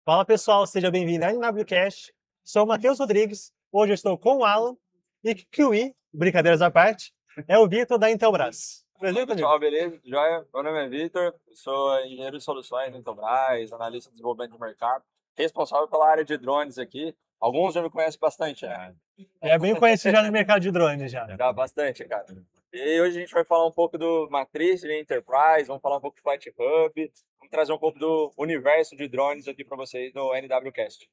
Fala pessoal, seja bem-vindo ao NWCast. Sou o Matheus Rodrigues. Hoje eu estou com o Alan e Kiwi, brincadeiras à parte, é o Vitor da Intelbras. Fala Presente, amigo? pessoal, beleza? Joia? Meu nome é Vitor, sou engenheiro de soluções na Intelbras, analista de desenvolvimento de mercado, responsável pela área de drones aqui. Alguns já me conhecem bastante, É bem conhecido já no mercado de drones já. já bastante, cara. E hoje a gente vai falar um pouco do Matriz de Enterprise, vamos falar um pouco do Flight Hub, vamos trazer um pouco do universo de drones aqui para vocês no NWCast.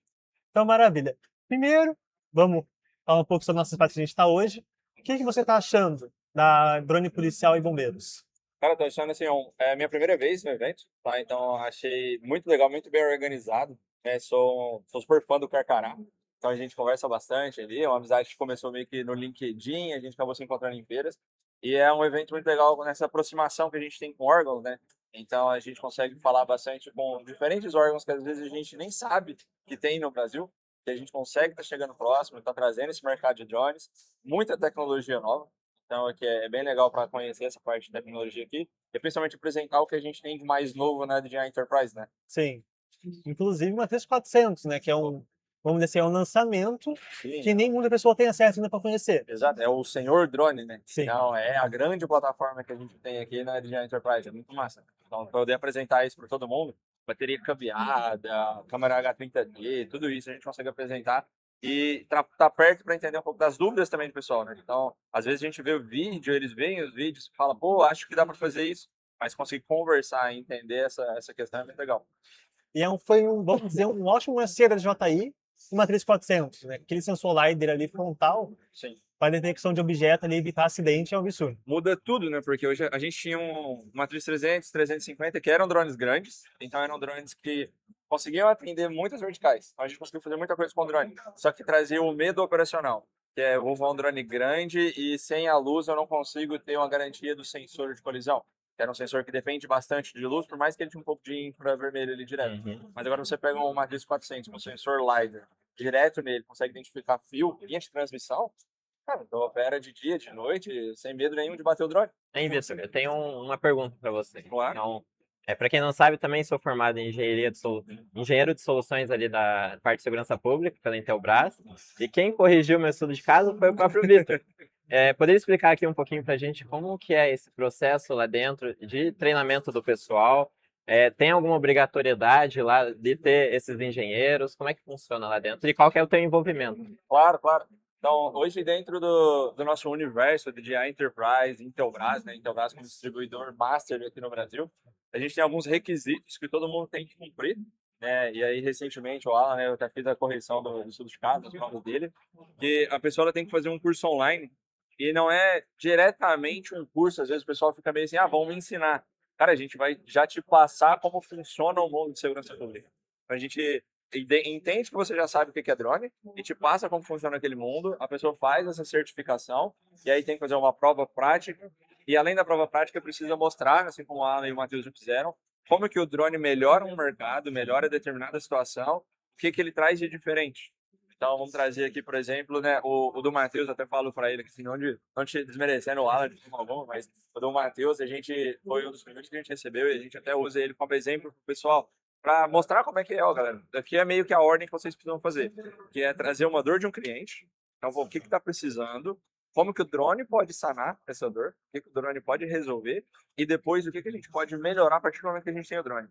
Então, maravilha. Primeiro, vamos falar um pouco sobre nossas partes que a gente está hoje. O que você está achando da drone policial e bombeiros? Cara, tô achando assim, é a minha primeira vez no evento, tá? Então achei muito legal, muito bem organizado. Sou super fã do Carcará, então a gente conversa bastante ali. É uma amizade que começou meio que no LinkedIn, a gente acabou se encontrando em feiras. E é um evento muito legal nessa aproximação que a gente tem com órgãos, né? Então a gente consegue falar bastante com diferentes órgãos que às vezes a gente nem sabe que tem no Brasil, que a gente consegue estar chegando próximo, está trazendo esse mercado de drones, muita tecnologia nova. Então, aqui é bem legal para conhecer essa parte de tecnologia aqui, e principalmente apresentar o que a gente tem de mais novo na DJI Enterprise, né? Sim, inclusive uma 3400, né, que é um, vamos dizer assim, é um lançamento Sim, que nem muita pessoa tem acesso ainda para conhecer. exato. É o Senhor Drone, né? Sim. Então, é a grande plataforma que a gente tem aqui na DJI Enterprise. É muito massa. Então, poder apresentar isso para todo mundo, bateria cambiada, câmera H30D, tudo isso a gente consegue apresentar e tá perto para entender um pouco das dúvidas também do pessoal, né? Então, às vezes a gente vê o vídeo, eles veem os vídeos e falam, pô, acho que dá para fazer isso, mas conseguir conversar e entender essa questão é muito legal. E foi um, vamos dizer, um ótimo USB da DJI, uma 3400, né? Aquele sensor LiDAR ali frontal, Sim. para detecção de objeto ali, evitar acidente, é um absurdo. Muda tudo, né? Porque hoje a gente tinha uma Matriz 300, 350, que eram drones grandes, então eram drones que conseguiam atender muitas verticais. Então a gente conseguiu fazer muita coisa com o drone, só que trazia o medo operacional, que é vou voar um drone grande e sem a luz eu não consigo ter uma garantia do sensor de colisão, que era um sensor que depende bastante de luz, por mais que ele tinha um pouco de infravermelho ali direto. Mas agora você pega uma Matriz 400 com sensor LiDAR direto nele, consegue identificar fio, linha de transmissão. Cara, então opera de dia, de noite, sem medo nenhum de bater o drone. Hein, Vitor, eu tenho uma pergunta para você. Claro. Então, para quem não sabe, também sou formado em engenheiro de soluções ali da parte de segurança pública pela Intelbras. E quem corrigiu meu estudo de caso foi o próprio Vitor. Poderia explicar aqui um pouquinho para a gente como que é esse processo lá dentro de treinamento do pessoal? Tem alguma obrigatoriedade lá de ter esses engenheiros? Como é que funciona lá dentro? E qual que é o teu envolvimento? Claro, claro. Então, hoje dentro do nosso universo de DJI Enterprise, Intelbras, né? Intelbras como distribuidor master aqui no Brasil, a gente tem alguns requisitos que todo mundo tem que cumprir, né? E aí, recentemente, o Alan, né, eu até fiz a correção do estudo de caso, das provas dele, que a pessoa ela tem que fazer um curso online e não é diretamente um curso, às vezes o pessoal fica meio assim, vamos me ensinar. Cara, a gente vai já te passar como funciona o mundo de segurança pública. A gente entende que você já sabe o que é drone e te passa como funciona aquele mundo, a pessoa faz essa certificação e aí tem que fazer uma prova prática e além da prova prática precisa mostrar, assim como a Ana e o Matheus já fizeram, como que o drone melhora um mercado, melhora determinada situação, o que que ele traz de diferente. Então vamos trazer aqui, por exemplo, né, o do Matheus, até falo para ele que assim, não te desmerecendo o Alan de forma alguma, mas o do Matheus, a gente foi um dos primeiros que a gente recebeu e a gente até usa ele como exemplo para o pessoal para mostrar como é que é, ó, galera. Aqui é meio que a ordem que vocês precisam fazer, que é trazer uma dor de um cliente. Então, o que está precisando, como que o drone pode sanar essa dor, o que o drone pode resolver, e depois o que a gente pode melhorar a partir do momento que a gente tem o drone.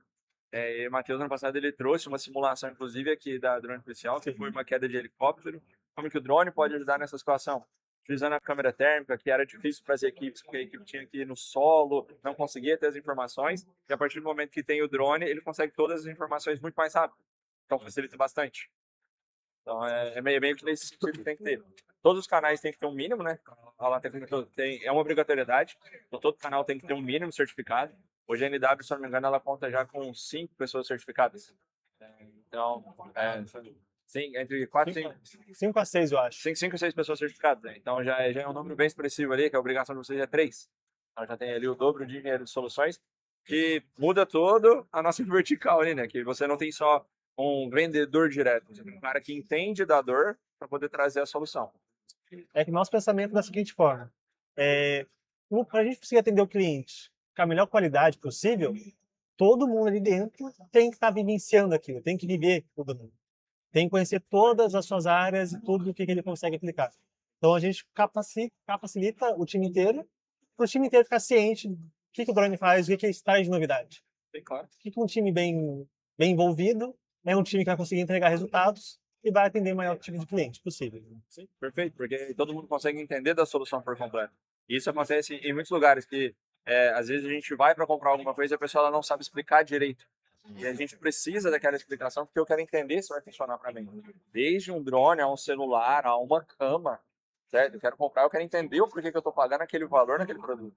E o Matheus, ano passado, ele trouxe uma simulação, inclusive, aqui da drone policial, que foi uma queda de helicóptero, como que o drone pode ajudar nessa situação. Utilizando a câmera térmica, que era difícil para as equipes, porque a equipe tinha que ir no solo, não conseguia ter as informações, e a partir do momento que tem o drone, ele consegue todas as informações muito mais rápido. Então facilita bastante. Então é meio que nesse sentido que tem que ter. Todos os canais têm que ter um mínimo, né? A lá é uma obrigatoriedade. Então, todo canal tem que ter um mínimo certificado. Hoje a NW, se eu não me engano, ela conta já com 5 pessoas certificadas. Então, sim, entre 4 e 5. 5 a 6, eu acho. 5 ou 6 pessoas certificadas, né? Então já é um número bem expressivo ali, que a obrigação de vocês é 3. Então já tem ali o dobro de engenheiro de soluções, que muda todo a nossa vertical ali, né? Que você não tem só um vendedor direto, você tem um cara que entende da dor para poder trazer a solução. É que nosso pensamento é da seguinte forma: para a gente conseguir atender o cliente com a melhor qualidade possível, todo mundo ali dentro tem que estar vivenciando aquilo, tem que viver todo mundo. Tem que conhecer todas as suas áreas e tudo o que ele consegue aplicar. Então a gente capacita o time inteiro, para o time inteiro ficar ciente do que o drone faz, o que ele traz de novidade. Bem claro. Um time bem envolvido é um time que vai conseguir entregar resultados e vai atender o maior time de cliente possível. Sim, perfeito, porque todo mundo consegue entender da solução por completo. E isso acontece em muitos lugares que, às vezes, a gente vai para comprar alguma coisa e a pessoa ela não sabe explicar direito. E a gente precisa daquela explicação porque eu quero entender se vai funcionar para mim. Desde um drone, a um celular, a uma cama, certo? Eu quero comprar, eu quero entender o porquê que eu estou pagando aquele valor naquele produto.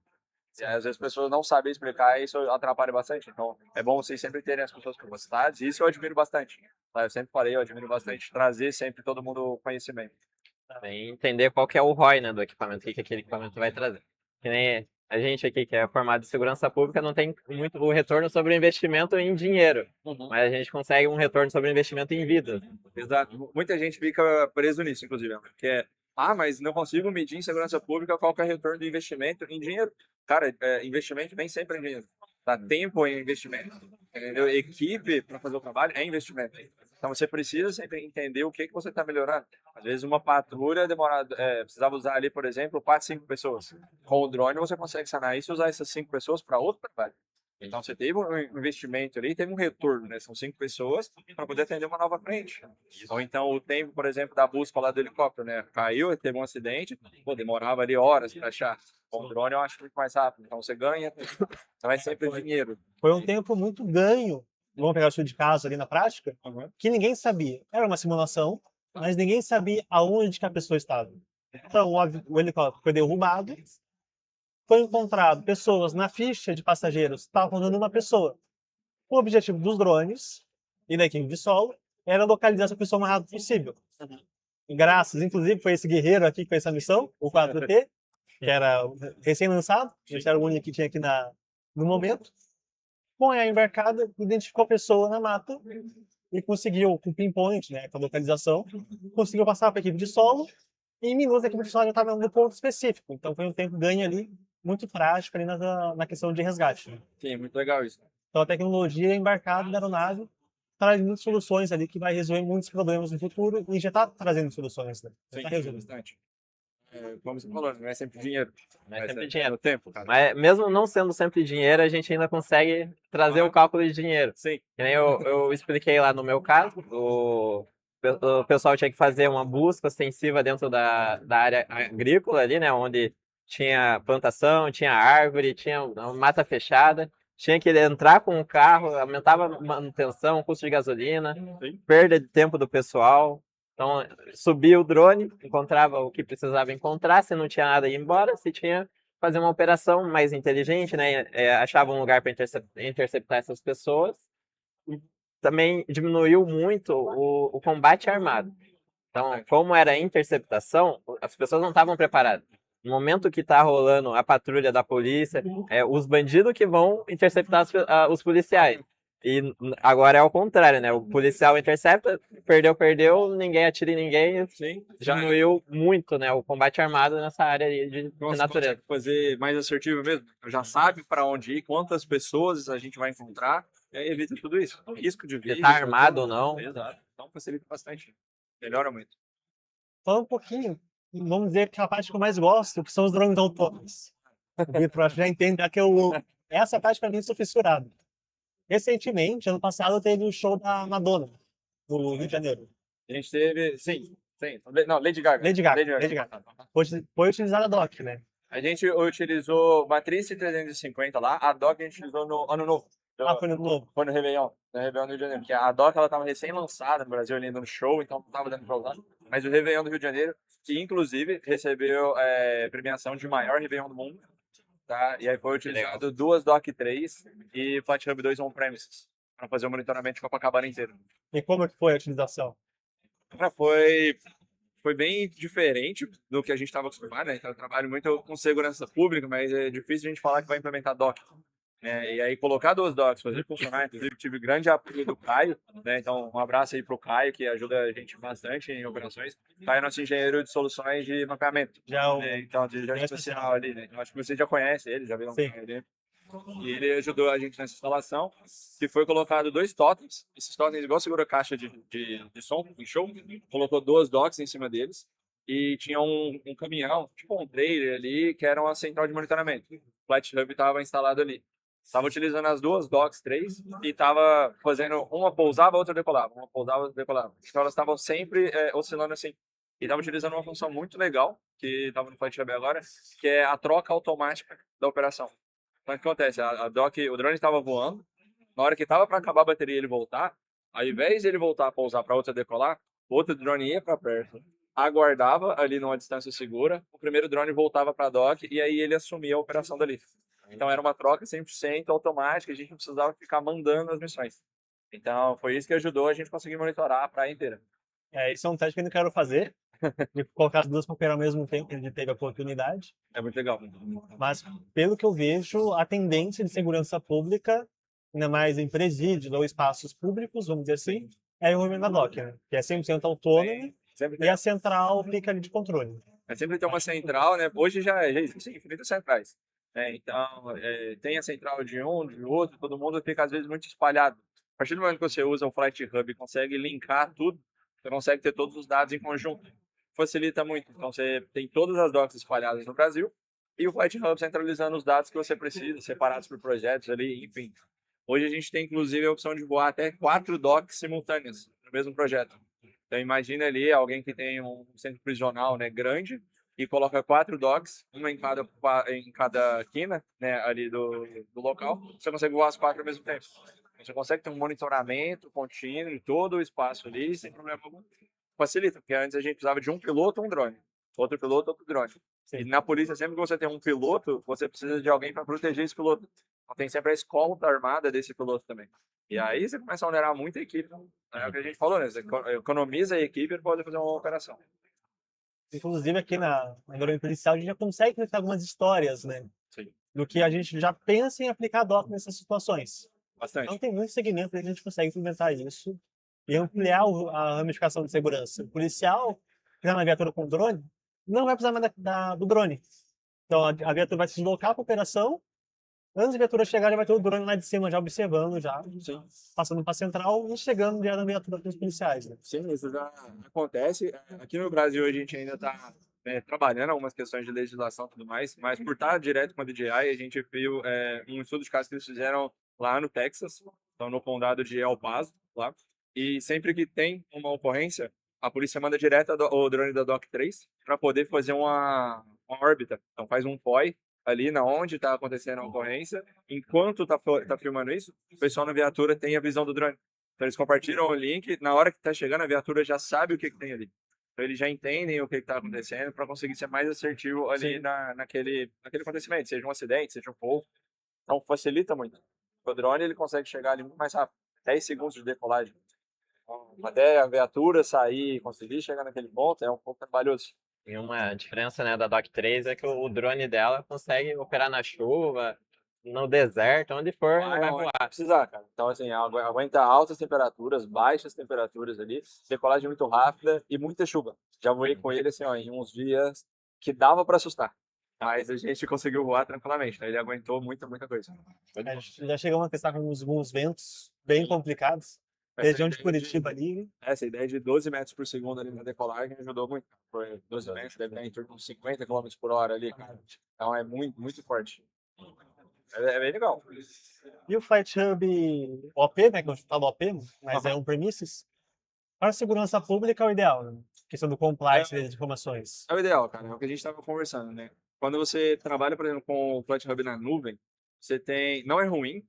E, às vezes as pessoas não sabem explicar e isso atrapalha bastante. Então, é bom vocês sempre terem as pessoas capacitadas e isso eu admiro bastante. Eu sempre falei, eu admiro bastante trazer sempre todo mundo conhecimento. Também entender qual que é o ROI, né, do equipamento, o que aquele equipamento vai trazer. Que nem a gente aqui, que é formado em segurança pública, não tem muito o retorno sobre o investimento em dinheiro, mas a gente consegue um retorno sobre o investimento em vidas. Exato. Muita gente fica preso nisso, inclusive, que é, mas não consigo medir em segurança pública qual que é o retorno do investimento em dinheiro. Cara, investimento vem sempre em dinheiro. Tá? Tempo é investimento. Entendeu? Equipe para fazer o trabalho é investimento. Então você precisa sempre entender o que você está melhorando. Às vezes uma patrulha precisava usar ali, por exemplo, 4, 5 pessoas. Com o drone você consegue sanar isso e usar essas 5 pessoas para outro trabalho. Então você teve um investimento ali, teve um retorno, né? São 5 pessoas para poder atender uma nova cliente. Ou então o tempo, por exemplo, da busca lá do helicóptero, né? Caiu, teve um acidente, demorava ali horas para achar. Com o drone eu acho muito mais rápido. Então você ganha, então é sempre dinheiro. Foi um tempo muito ganho, vamos pegar o estudo de caso ali na prática, que ninguém sabia. Era uma simulação, mas ninguém sabia aonde que a pessoa estava. Então o helicóptero foi derrubado, foi encontrado pessoas na ficha de passageiros, estavam dando uma pessoa. O objetivo dos drones e da equipe de solo era localizar essa pessoa o mais rápido possível. Graças, inclusive, foi esse guerreiro aqui que fez essa missão, o 4T, que era recém-lançado, a gente era o único que tinha aqui no momento. Com a embarcada, identificou a pessoa na mata e conseguiu, com o pinpoint, né, com a localização, conseguiu passar para a equipe de solo e em minutos a equipe de solo já estava no ponto específico. Então foi um tempo ganho ali, muito prático ali na questão de resgate. Sim, muito legal isso. Então a tecnologia embarcada da aeronave traz muitas soluções ali que vai resolver muitos problemas no futuro e já está trazendo soluções, né? Sim, Tá resolvendo. bastante. Como você falou, não é sempre dinheiro. Não é sempre dinheiro. É o tempo, cara. Mas mesmo não sendo sempre dinheiro, a gente ainda consegue trazer o cálculo de dinheiro. Sim. Que nem eu expliquei lá no meu caso, o pessoal tinha que fazer uma busca ostensiva dentro da área agrícola ali, né? Onde tinha plantação, tinha árvore, tinha uma mata fechada. Tinha que entrar com o carro, aumentava a manutenção, custo de gasolina, perda de tempo do pessoal. Então, subia o drone, encontrava o que precisava encontrar, se não tinha nada, ia embora. Se tinha, fazer uma operação mais inteligente, né? Achava um lugar para interceptar essas pessoas. E também diminuiu muito o combate armado. Então, como era interceptação, as pessoas não estavam preparadas. No momento que está rolando a patrulha da polícia, os bandidos que vão interceptar os policiais. E agora é ao contrário, né? O policial intercepta, perdeu, ninguém atira em ninguém. Sim. Diminuiu muito, né, o combate armado nessa área de natureza. Fazer mais assertivo mesmo. Já sabe para onde ir, quantas pessoas a gente vai encontrar, e aí evita tudo isso. O risco de vida. Se tá armado ou não. Exato. Então facilita bastante. Melhora muito. Falando um pouquinho, vamos dizer que a parte que eu mais gosto, que são os drones autônomos. O Vitor já entende que essa parte para mim eu sou fissurado. Recentemente, ano passado, teve o show da Madonna, no Rio de Janeiro. A gente teve, sim. Não, Lady Gaga. Lady Gaga. Foi utilizada a DOC, né? A gente utilizou Matrice 350 lá, a DOC a gente utilizou no Ano Novo. Foi no Novo. Foi no Réveillon, no Rio de Janeiro. Que a DOC ela estava recém-lançada no Brasil, ainda no show, então não estava dando para usar. Mas o Réveillon do Rio de Janeiro, que inclusive recebeu premiação de maior Réveillon do mundo. Tá? E aí foi utilizado 2 DOC 3 e Flat Hub 2 on-premises para fazer o monitoramento de Copacabana inteiro. E como foi a utilização? Foi bem diferente do que a gente estava acostumado, né? Então, eu trabalho muito com segurança pública, mas é difícil a gente falar que vai implementar DOC. E aí colocar 2 DOCs, fazer funcionar, inclusive tive grande apoio do Caio, né? Então um abraço aí pro Caio, que ajuda a gente bastante em operações. Caio é nosso engenheiro de soluções de mapeamento. Então, de especial ali, né? Eu acho que você já conhece ele, já viu ele. E ele ajudou a gente nessa instalação, que foi colocado 2 totens. Esses totens, igual segura caixa de som em show, colocou 2 docks em cima deles. E tinha um caminhão, tipo um trailer ali, que era uma central de monitoramento. O Flight Hub estava instalado ali. Estava utilizando as 2 docks, 3, e estava fazendo, uma pousava, a outra decolava, uma pousava, outra decolava. Então elas estavam sempre oscilando assim. E estava utilizando uma função muito legal, que estava no Flight Hub agora, que é a troca automática da operação. Então o que acontece? A dock, o drone estava voando, na hora que estava para acabar a bateria e ele voltar, ao invés de ele voltar a pousar para outra decolar, o outro drone ia para perto, aguardava ali numa distância segura, o primeiro drone voltava para a dock e aí ele assumia a operação dali. Então era uma troca 100% automática, a gente não precisava ficar mandando as missões. Então foi isso que ajudou a gente conseguir monitorar a praia inteira. Isso é um teste que eu ainda quero fazer, de colocar as duas para operar ao mesmo tempo, que a gente teve a oportunidade. É muito legal. Mas, pelo que eu vejo, a tendência de segurança pública, ainda mais em presídios ou espaços públicos, vamos dizer assim, é o na dock, né? Que é 100% autônomo Sempre e tem, a central fica ali de controle. sempre tem uma central, né? Hoje já existem infinitas centrais. Então, tem a central de um, de outro, todo mundo fica às vezes muito espalhado. A partir do momento que você usa o Flight Hub e consegue linkar tudo, você consegue ter todos os dados em conjunto. Facilita muito. Então, você tem todas as docks espalhadas no Brasil e o Flight Hub centralizando os dados que você precisa, separados por projetos ali, enfim. Hoje a gente tem, inclusive, a opção de voar até 4 docks simultâneas no mesmo projeto. Então, imagina ali alguém que tem um centro prisional, né, grande e coloca 4 docks, uma em cada quina, né, ali do local. Você consegue voar as 4 ao mesmo tempo. Você consegue ter um monitoramento contínuo de todo o espaço ali, sem problema algum. Facilita, porque antes a gente precisava de um piloto, um drone. Outro piloto, outro drone. Sim. E na polícia, sempre que você tem um piloto, você precisa de alguém para proteger esse piloto. Então tem sempre a escolta armada desse piloto também. E aí você começa a onerar muita equipe. É o que a gente falou, né? Você economiza a equipe para poder fazer uma operação. Inclusive, aqui na Drone Policial, a gente já consegue contar algumas histórias, né? Sim. Do que a gente já pensa em aplicar dock nessas situações. Bastante. Então, tem muitos segmentos que a gente consegue implementar isso e ampliar a ramificação de segurança. O policial, que está na viatura com drone, não vai precisar mais do drone. Então, a viatura vai se deslocar para a operação. Antes da viatura chegar, já vai ter o drone lá de cima já observando, já Sim. passando para a central e chegando já na viatura com os policiais. Né? Sim, isso já acontece. Aqui no Brasil a gente ainda está trabalhando algumas questões de legislação e tudo mais, mas por estar direto com a DJI, a gente viu um estudo de caso que eles fizeram lá no Texas, então no condado de El Paso, lá. E sempre que tem uma ocorrência, a polícia manda direto o drone da Dock 3 para poder fazer uma órbita. Então faz um POI ali na onde está acontecendo a ocorrência. Enquanto tá filmando isso, o pessoal na viatura tem a visão do drone. Então eles compartilham o link, na hora que está chegando a viatura já sabe o que tem ali. Então eles já entendem o que está acontecendo para conseguir ser mais assertivo ali naquele acontecimento, seja um acidente, seja um voo. Então facilita muito. O drone ele consegue chegar ali muito mais rápido, 10 segundos de decolagem. Então, até a viatura sair e conseguir chegar naquele ponto é um pouco trabalhoso. E uma diferença, né, da Dock 3 é que o drone dela consegue operar na chuva, no deserto, onde for, ele vai Onde voar. precisar, cara. Então, assim, aguenta altas temperaturas, baixas temperaturas ali, decolagem muito rápida e muita chuva. Já voei com ele, assim, ó, em uns dias que dava para assustar. Mas a gente conseguiu voar tranquilamente, né? Ele aguentou muita coisa. A gente já chegamos a testar com alguns ventos bem complicados. Região de Curitiba ali. Essa ideia de 12 metros por segundo ali na decolagem ajudou muito. Foi 12 metros, deve dar em torno de uns 50 km por hora ali, cara. Então é muito forte. É bem legal. E o Flight Hub OP, né, que eu falo OP, mas é um premises. Para a segurança pública é o ideal, né? Questão do compliance das informações. É o ideal, cara. É o que a gente estava conversando, né? Quando você trabalha, por exemplo, com o Flight Hub na nuvem, você tem... Não é ruim,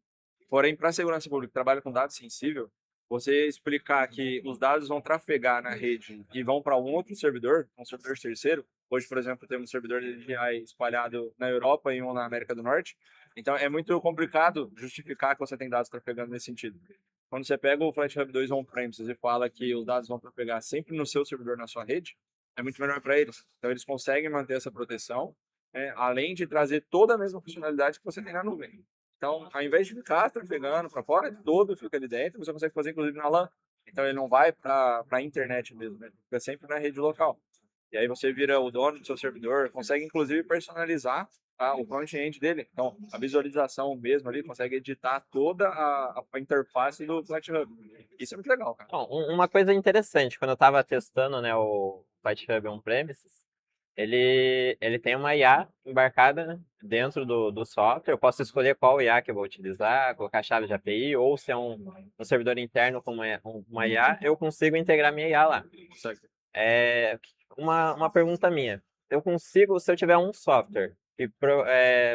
porém, para a segurança pública, trabalha com dados sensível, você explicar que os dados vão trafegar na rede e vão para um outro servidor, um servidor terceiro. Hoje, por exemplo, temos um servidor de DJI espalhado na Europa e um na América do Norte. Então, é muito complicado justificar que você tem dados trafegando nesse sentido. Quando você pega o Flight Hub 2 on-premises e fala que os dados vão trafegar sempre no seu servidor, na sua rede, é muito melhor para eles. Então, eles conseguem manter essa proteção, além de trazer toda a mesma funcionalidade que você tem na nuvem. Então, ao invés de ficar trafegando para fora, todo fica ali dentro, você consegue fazer inclusive na LAN. Então, ele não vai para a internet mesmo, né? Fica sempre na rede local. E aí você vira o dono do seu servidor, consegue inclusive personalizar o front-end dele. Então, a visualização mesmo ali consegue editar toda a interface do Flat Hub. Isso é muito legal, cara. Bom, uma coisa interessante, quando eu estava testando, né, o FlightHub on-premises, ele tem uma IA embarcada dentro do software. Eu posso escolher qual IA que eu vou utilizar, colocar a chave de API, ou se é um servidor interno com uma IA, eu consigo integrar minha IA lá. Certo. Uma pergunta minha. Eu consigo, se eu tiver um software que,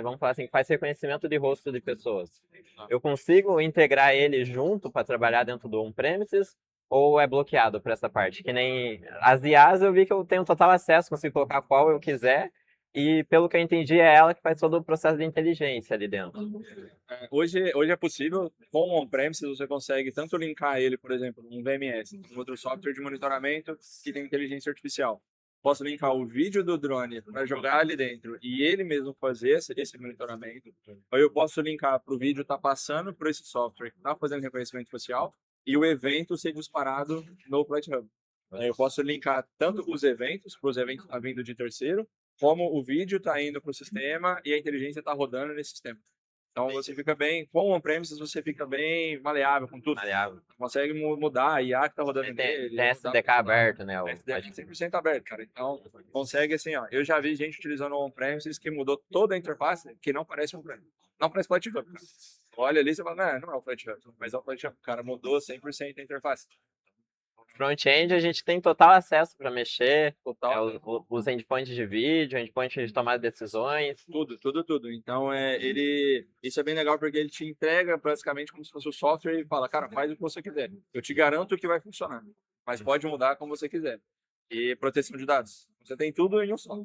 vamos falar assim, que faz reconhecimento de rosto de pessoas, eu consigo integrar ele junto para trabalhar dentro do on-premises ou é bloqueado para essa parte? Que nem as IAs eu vi que eu tenho total acesso, consigo colocar qual eu quiser e pelo que eu entendi é ela que faz todo o processo de inteligência ali dentro. Hoje é possível, com o on-premises, você consegue tanto linkar ele, por exemplo, um VMS, um outro software de monitoramento que tem inteligência artificial. Posso linkar o vídeo do drone para jogar ali dentro e ele mesmo fazer esse monitoramento. Ou eu posso linkar para o vídeo estar passando por esse software que está fazendo reconhecimento facial e o evento ser disparado no FlightHub. Eu posso linkar tanto os eventos, para os eventos tá vindo de terceiro, como o vídeo está indo para o sistema e a inteligência está rodando nesse sistema. Então você fica bem, com o on-premises você fica bem maleável com tudo. Maleável. Consegue mudar a IA que está rodando nele. Tem SDK aberto, né? O SDK 100% aberto, cara. Então consegue assim, ó. Eu já vi gente utilizando o on-premises que mudou toda a interface que não parece um on-premises. Não parece FlightHub, cara. Olha ali e você fala, não é o FlightHub, mas é o FlightHub. O cara mudou 100% a interface. Front-end a gente tem total acesso para mexer, Total. Os endpoints de vídeo, endpoints de tomar decisões. Tudo. Então, isso é bem legal porque ele te entrega basicamente como se fosse o software e fala, cara, faz o que você quiser. Eu te garanto que vai funcionar, mas pode mudar como você quiser. E proteção de dados. Você tem tudo em um só.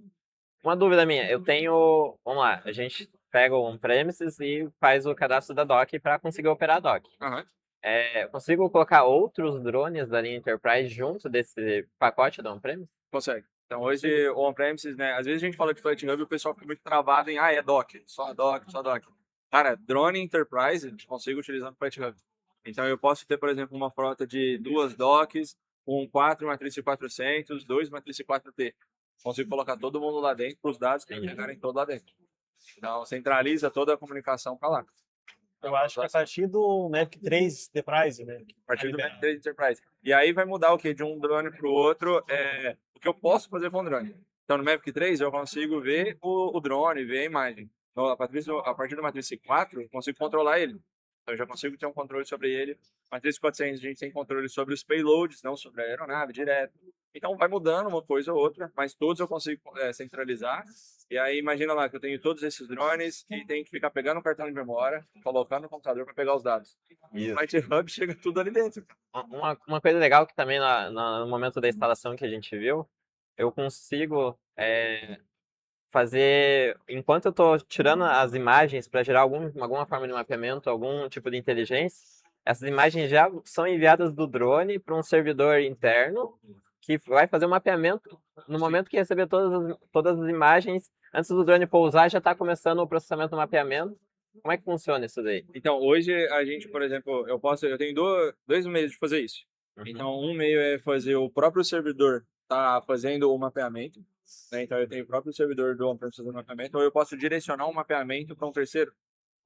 Uma dúvida minha, eu tenho, vamos lá, a gente pega o on-premises e faz o cadastro da dock para conseguir operar a dock. Uhum. Eu consigo colocar outros drones da linha Enterprise junto desse pacote da on-premise? Consegue. Então, hoje, o on-premises, né? Às vezes a gente fala de FlightHub e o pessoal fica muito travado em, é dock, só dock. Cara, drone Enterprise, a gente consegue utilizar no FlightHub. Então, eu posso ter, por exemplo, uma frota de 2 docks, 4 matriz 400, 2 matriz 4T. Consigo colocar todo mundo lá dentro para os dados que chegarem todos lá dentro. Então, centraliza toda a comunicação para lá. Eu acho que a partir do Mavic 3 Enterprise, né? A partir do Mavic 3 Enterprise. E aí vai mudar o quê? De um drone para o outro, o que eu posso fazer com o drone. Então, no Mavic 3, eu consigo ver o drone, ver a imagem. Então, a partir do Matrix 4, eu consigo controlar ele. Então, eu já consigo ter um controle sobre ele. Matrix 400, a gente tem controle sobre os payloads, não sobre a aeronave, direto. Então, vai mudando uma coisa ou outra, mas todos eu consigo centralizar. E aí, imagina lá que eu tenho todos esses drones e tenho que ficar pegando o cartão de memória, colocando no computador para pegar os dados. O FlightHub chega tudo ali dentro. Uma coisa legal que também no momento da instalação que a gente viu, eu consigo fazer, enquanto eu estou tirando as imagens para gerar alguma forma de mapeamento, algum tipo de inteligência, essas imagens já são enviadas do drone para um servidor interno que vai fazer o mapeamento. No momento que receber todas as imagens, antes do drone pousar, já está começando o processamento do mapeamento. Como é que funciona isso daí? Então, hoje a gente, por exemplo, eu tenho dois meios de fazer isso. Uhum. Então, um meio é fazer o próprio servidor tá fazendo o mapeamento, né? Então, eu tenho o próprio servidor do on-premise fazendo o mapeamento, ou eu posso direcionar um mapeamento para um terceiro.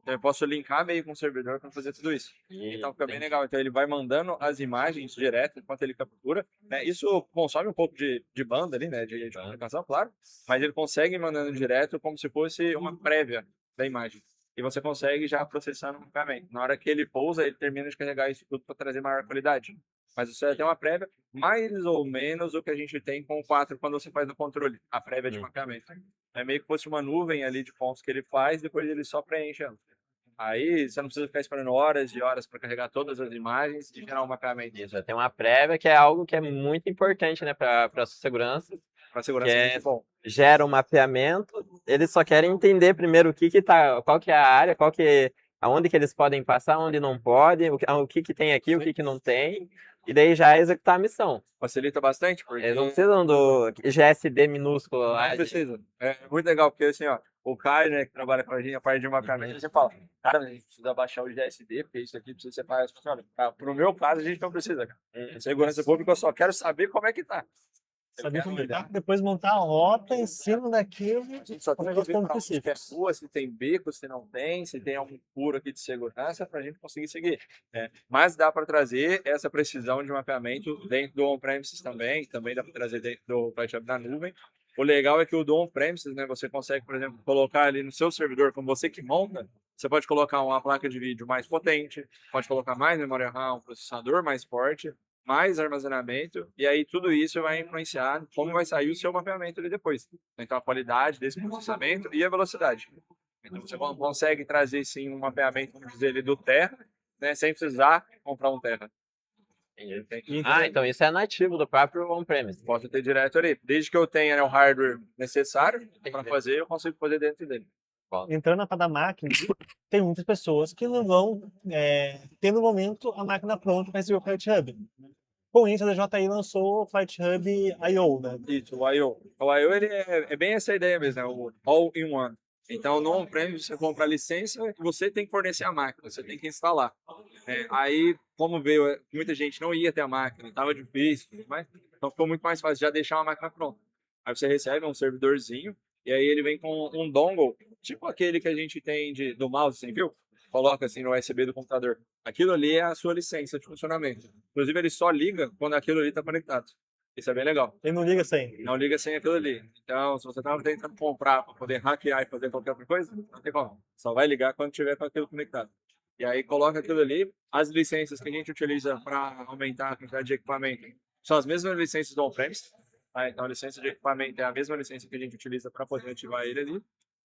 Então, eu posso linkar meio com o servidor para fazer tudo isso. Então, fica bem legal. Então, ele vai mandando as imagens direto enquanto ele captura, né? Isso consome um pouco de banda ali, né? De comunicação, claro. Mas ele consegue ir mandando direto como se fosse uma prévia da imagem. E você consegue já processar no mapeamento. Na hora que ele pousa, ele termina de carregar isso tudo para trazer maior qualidade. Mas você tem uma prévia, mais ou menos o que a gente tem com o 4 quando você faz no controle, a prévia de mapeamento. É meio que fosse uma nuvem ali de pontos que ele faz, depois ele só preenche ela. Aí você não precisa ficar esperando horas e horas para carregar todas as imagens e gerar um mapeamento. Isso, já tem uma prévia que é algo que é muito importante, né, para a segurança. Para segurança é muito bom. Gera um mapeamento, eles só querem entender primeiro qual que é a área, aonde que eles podem passar, onde não podem, o que tem aqui, o que não tem, e daí já executar a missão. Facilita bastante, porque... Eles não precisam do GSD minúsculo lá. Não precisa. É muito legal, porque assim, ó, o Caio, né, que trabalha com a gente, a parte de mapeamento, você fala, cara, a gente precisa baixar o GSD, porque isso aqui precisa ser mais... Olha, pro meu caso, a gente não precisa, cara. Segurança pública, eu só quero saber como é que tá. Saber comunicar, pra depois montar a rota em cima daquilo. A gente só tem que negócio ver ponto pra onde que é específico. rua, se tem beco, se não tem, se tem algum furo aqui de segurança, para a gente conseguir seguir. Né? Mas dá para trazer essa precisão de mapeamento dentro do on-premises também dá para trazer dentro do FlightHub na nuvem. O legal é que o do on-premises, né, você consegue, por exemplo, colocar ali no seu servidor, como você que monta, você pode colocar uma placa de vídeo mais potente, pode colocar mais memória RAM, um processador mais forte, mais armazenamento, e aí tudo isso vai influenciar como vai sair o seu mapeamento ali depois. Então, a qualidade desse processamento e a velocidade. Então, você consegue trazer, sim, um mapeamento, vamos dizer, ali, do Terra, né, sem precisar comprar um Terra. Então isso é nativo do próprio on-premise. Posso ter direto ali. Desde que eu tenha, né, o hardware necessário para fazer, eu consigo fazer dentro dele. Entrando na da máquina, tem muitas pessoas que não vão ter no momento a máquina pronta para receber o FlightHub. Com isso, a DJI lançou o FlightHub I/O, né? Isso, o I/O. O I/O ele é bem essa ideia mesmo, né? O All-in-One. Então, no on-premise, você compra a licença e você tem que fornecer a máquina, você tem que instalar. Aí, como veio, muita gente não ia ter a máquina, estava difícil, mas então ficou muito mais fácil já deixar uma máquina pronta. Aí você recebe um servidorzinho e aí ele vem com um dongle, tipo aquele que a gente tem do mouse sem fio, coloca assim no USB do computador. Aquilo ali é a sua licença de funcionamento. Inclusive, ele só liga quando aquilo ali está conectado. Isso é bem legal. Ele não liga sem. Não liga sem aquilo ali. Então, se você estava tentando comprar para poder hackear e fazer qualquer outra coisa, não tem como. Só vai ligar quando tiver com aquilo conectado. E aí coloca aquilo ali. As licenças que a gente utiliza para aumentar a quantidade de equipamento são as mesmas licenças do on-premise. Tá? Então, a licença de equipamento é a mesma licença que a gente utiliza para poder ativar ele ali.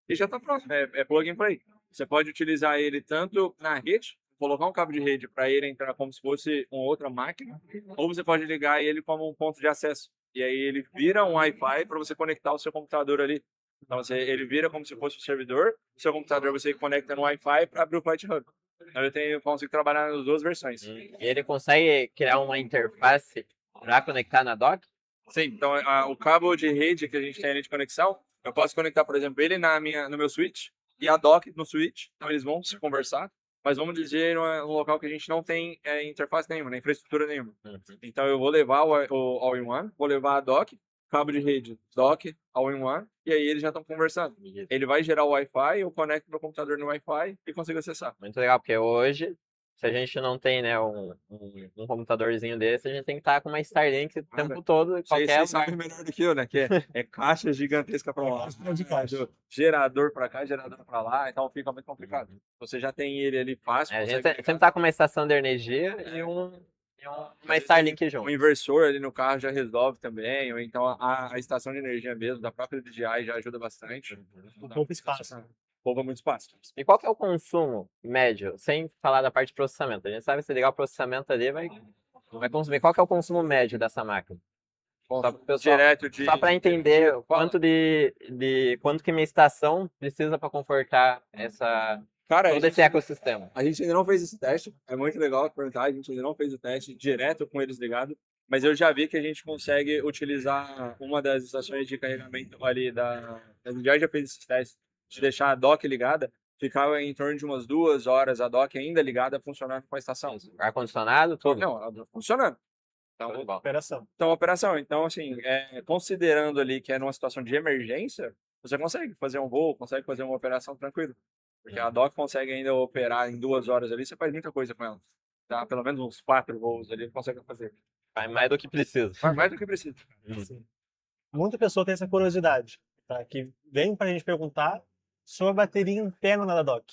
E já está pronto. É plug and play. Você pode utilizar ele tanto na rede, colocar um cabo de rede para ele entrar como se fosse uma outra máquina, ou você pode ligar ele como um ponto de acesso. E aí ele vira um Wi-Fi para você conectar o seu computador ali. Então ele vira como se fosse um servidor, seu computador você conecta no Wi-Fi para abrir o FlightHub. Então eu consigo trabalhar nas duas versões. E ele consegue criar uma interface para conectar na dock? Sim, então o cabo de rede que a gente tem ali de conexão, eu posso conectar, por exemplo, ele no meu switch e a dock no switch. Então eles vão se conversar. Mas vamos dizer um local que a gente não tem interface nenhuma, nem infraestrutura nenhuma. Então eu vou levar o All-in-One, vou levar a dock, cabo de rede, dock, All-in-One, e aí eles já estão conversando. Ele vai gerar o Wi-Fi, eu conecto meu computador no Wi-Fi e consigo acessar. Muito legal, porque hoje, se a gente não tem, né, um computadorzinho desse, a gente tem que estar com uma Starlink o tempo todo, em qualquer Vocês sabem melhor do que eu, né? Que é caixa gigantesca para lá, de caixa. gerador para cá, gerador para lá, então fica muito complicado. Você já tem ele ali fácil. A gente sempre tá com uma estação de energia e uma Starlink Um junto. inversor ali no carro já resolve também, ou então a estação de energia mesmo, da própria DJI já ajuda bastante. Pouco espaço. Poupa muito espaço. E qual que é o consumo médio, sem falar da parte de processamento? A gente sabe que se ligar o processamento ali, vai consumir. Qual que é o consumo médio dessa máquina? Só pro pessoal, Direto de... só para entender quanto quanto que minha estação precisa para confortar todo esse ecossistema. A gente ainda não fez esse teste, é muito legal perguntar, a gente ainda não fez o teste direto com eles ligados, mas eu já vi que a gente consegue utilizar uma das estações de carregamento ali a DJI já fez esses testes, de deixar a dock ligada, ficava em torno de umas 2 horas a dock ainda ligada, funcionando com a estação. Ar-condicionado, tudo? Não, ela funcionando. Operação. Operação. Então, assim, considerando ali que é numa situação de emergência, você consegue fazer um voo, consegue fazer uma operação tranquilo. Porque a dock consegue ainda operar em 2 horas ali, você faz muita coisa com ela. Tá? Pelo menos uns 4 voos ali, consegue fazer. Faz mais do que precisa. Faz mais do que precisa. Sim. Muita pessoa tem essa curiosidade, tá? Que vem pra gente perguntar sobre a bateria interna da dock.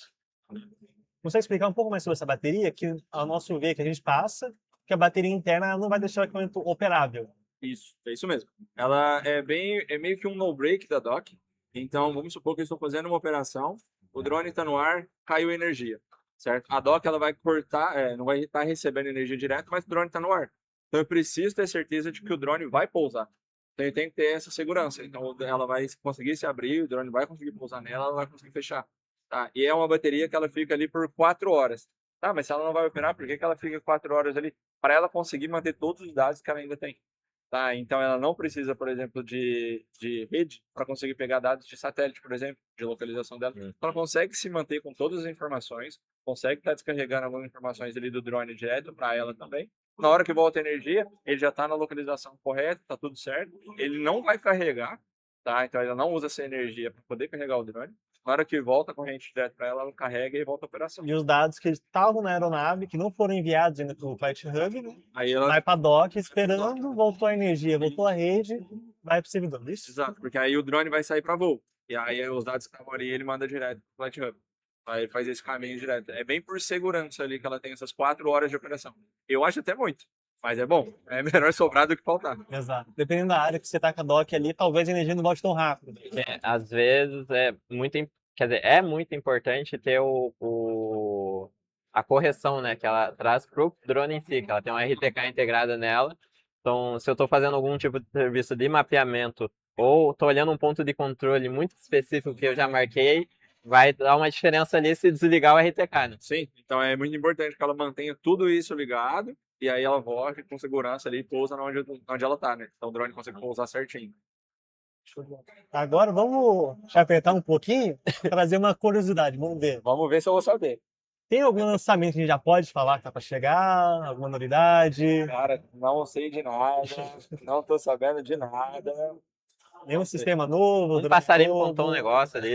Consegue explicar um pouco mais sobre essa bateria? Que, ao nosso ver, que a gente passa, que a bateria interna não vai deixar o equipamento operável. Isso, é isso mesmo. Ela é meio que um no-break da dock. Então, vamos supor que eu estou fazendo uma operação, o drone está no ar, caiu energia, certo? A dock ela vai cortar, não vai estar recebendo energia direto, mas o drone está no ar. Então, eu preciso ter certeza de que o drone vai pousar. Então, eu tenho que ter essa segurança. Então, ela vai conseguir se abrir, o drone vai conseguir pousar nela, ela vai conseguir fechar. Tá? E é uma bateria que ela fica ali por 4 horas. Tá, mas se ela não vai operar, por que ela fica 4 horas ali? Para ela conseguir manter todos os dados que ela ainda tem. Tá? Então, ela não precisa, por exemplo, de rede para conseguir pegar dados de satélite, por exemplo, de localização dela. Então, ela consegue se manter com todas as informações, consegue estar descarregando algumas informações ali do drone direto para ela também, Na hora que volta a energia, ele já está na localização correta, está tudo certo. Ele não vai carregar, tá? Então ela não usa essa energia para poder carregar o drone. Na hora que volta a corrente direto para ela, ela carrega e volta a operação. E os dados que estavam na aeronave, que não foram enviados ainda pelo Flight Hub, né? Aí ela Vai para a dock esperando, voltou a energia, voltou a rede, vai para o servidor. Isso? Exato, porque aí o drone vai sair para voo. E aí os dados que estavam ali, ele manda direto para o Flight Hub. Aí ele faz esse caminho direto. É bem por segurança ali que ela tem essas 4 horas de operação. Eu acho até muito, mas é bom. É melhor sobrar do que faltar. Exato. Dependendo da área que você tá com a dock ali, talvez a energia não volte tão rápido. Às vezes quer dizer, é muito importante ter a correção, né, que ela traz pro drone em si, que ela tem uma RTK integrada nela. Então, se eu estou fazendo algum tipo de serviço de mapeamento ou estou olhando um ponto de controle muito específico que eu já marquei, vai dar uma diferença ali se desligar o RTK, né? Sim, então é muito importante que ela mantenha tudo isso ligado e aí ela volte com segurança ali e pousa onde ela tá, né? Então o drone consegue pousar certinho. Agora vamos chapetar um pouquinho, trazer uma curiosidade, vamos ver. Vamos ver se eu vou saber. Tem algum lançamento que a gente já pode falar que tá para chegar? Alguma novidade? Cara, não sei de nada, não tô sabendo de nada. Nenhum sistema novo? Um drone passarinho novo? contou um negócio ali.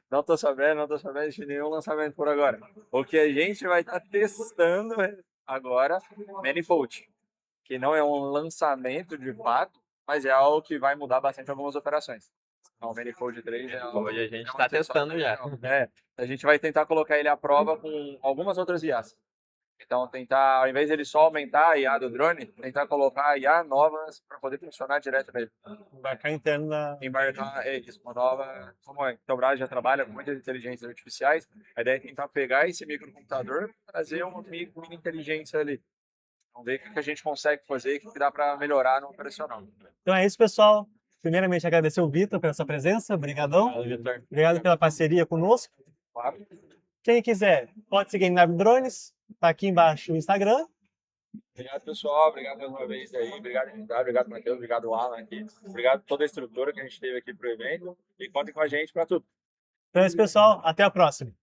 Não tô sabendo de nenhum lançamento por agora. O que a gente vai estar testando agora, Manifold, que não é um lançamento de fato, mas é algo que vai mudar bastante algumas operações. Então, o Manifold 3 é algo, Hoje a gente é um está acessório testando já. legal. É, a gente vai tentar colocar ele à prova com algumas outras IAs. Então, tentar, ao invés de ele só aumentar a IA do drone, tentar colocar IA novas para poder funcionar direto nele. Embarcar interno da. Embarcar, é isso, uma nova. Como a Intelbras já trabalha com muitas inteligências artificiais, a ideia é tentar pegar esse microcomputador e trazer uma mini inteligência ali. Vamos ver o que a gente consegue fazer, o que dá para melhorar no operacional. Então é isso, pessoal. Primeiramente, agradecer o Vitor pela sua presença. Obrigadão. Fala, Vitor. Obrigado pela parceria conosco. Claro. Quem quiser, pode seguir em Nave Drones. Tá aqui embaixo o Instagram. Obrigado, pessoal. Obrigado mais uma vez aí. Obrigado, Ricardo. Obrigado, Matheus. Obrigado, Alan aqui. Obrigado toda a estrutura que a gente teve aqui pro evento. E contem com a gente para tudo. Então é isso, pessoal. Até a próxima.